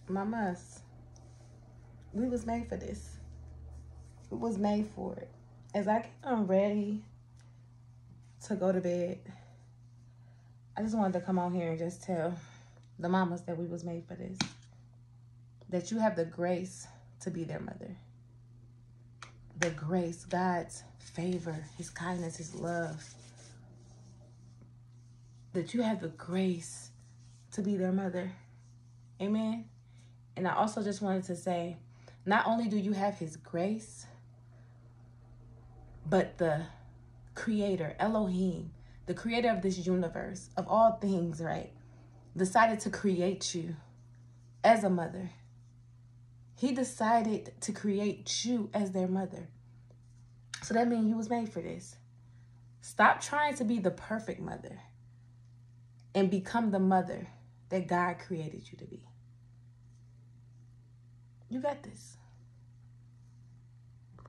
Mamas, we was made for this. It was made for it. As I get ready to go to bed, I just wanted to come on here and just tell the mamas that we was made for this. That you have the grace to be their mother. The grace, God's favor, his kindness, his love. That you have the grace to be their mother. Amen. And I also just wanted to say, not only do you have his grace, but the creator, Elohim, the creator of this universe, of all things, right, decided to create you as a mother. He decided to create you as their mother. So that means you was made for this. Stop trying to be the perfect mother and become the mother that God created you to be. You got this.